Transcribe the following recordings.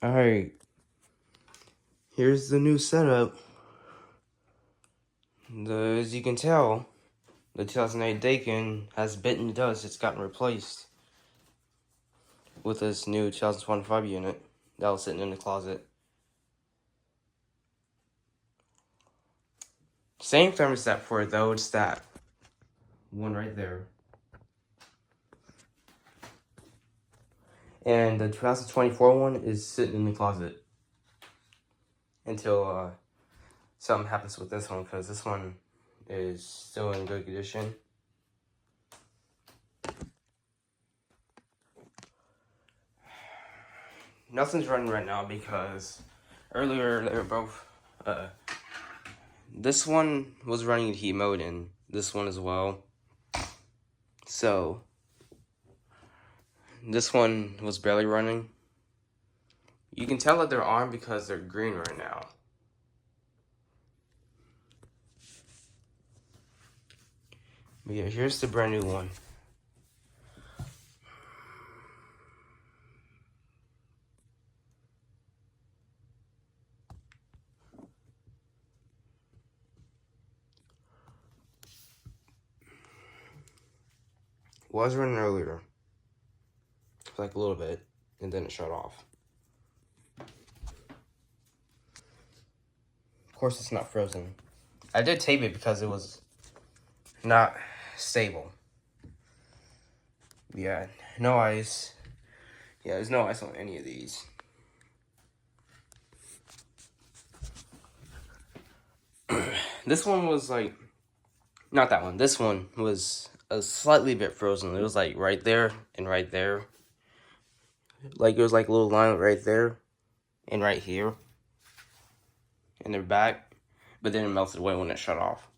Alright, here's the new setup. As you can tell, the 2008 Daikin has bitten the dust. It's gotten replaced with this new 2025 unit that was sitting in the closet. Same thermostat for it though, it's that one right there. And the 2024 one is sitting in the closet until something happens with this one, because this one is still in good condition. Nothing's running right now because earlier they were both this one was running in heat mode and this one as well. So this one was barely running. You can tell that they're on because they're green right now. But yeah, here's the brand new one. Was running earlier for like a little bit and then it shut off. Of course it's not frozen. I did tape it because it was not stable. Yeah, no ice. Yeah, there's no ice on any of these. This one was like, not that one. This one was a slightly bit frozen. It was like right there and right there. Like it was like a little line right there and right here. And they're back, but then it melted away when it shut off.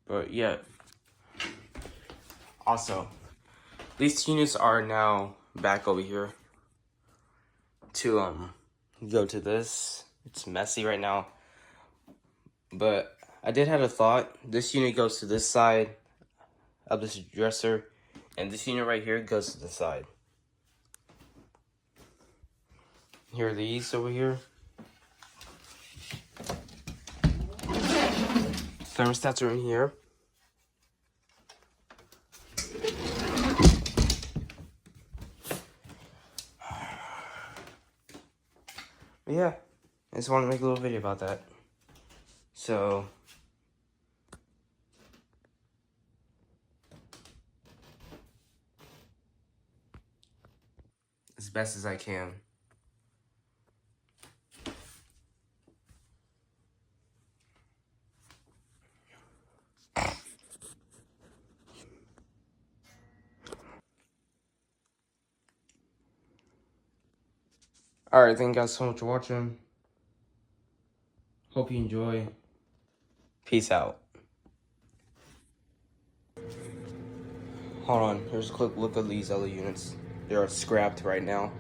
But yeah. Also, these units are now back over here to go to this. It's messy right now. But I did have a thought. This unit goes to this side of this dresser, and this unit right here goes to the side. Here are these over here. Thermostats are in here. But yeah, I just wanted to make a little video about that. So, as best as I can. Alright, thank you guys so much for watching. Hope you enjoy. Peace out. Hold on, here's a quick look at these other units. They are scrapped right now.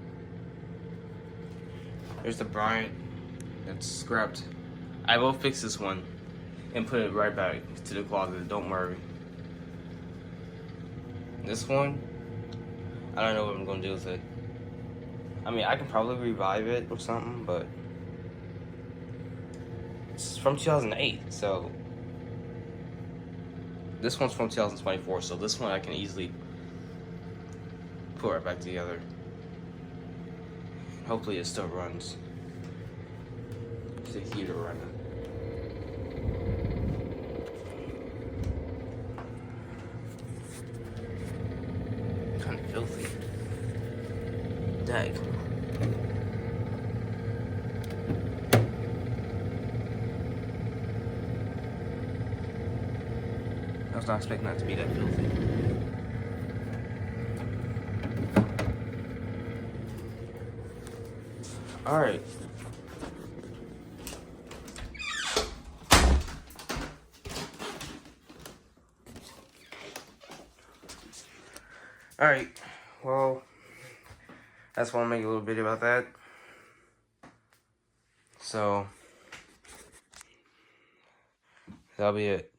There's the Bryant that's scrapped. I will fix this one and put it right back to the closet, don't worry. This one, I don't know what I'm gonna do with it. I mean, I can probably revive it or something, but it's from 2008, so this one's from 2024, so this one I can easily put right back together. Hopefully it still runs. It's a heater running. Kind of filthy. Dang. I was not expecting that to be that filthy. Alright. Alright. Well, I just want to make a little video about that. So, that'll be it.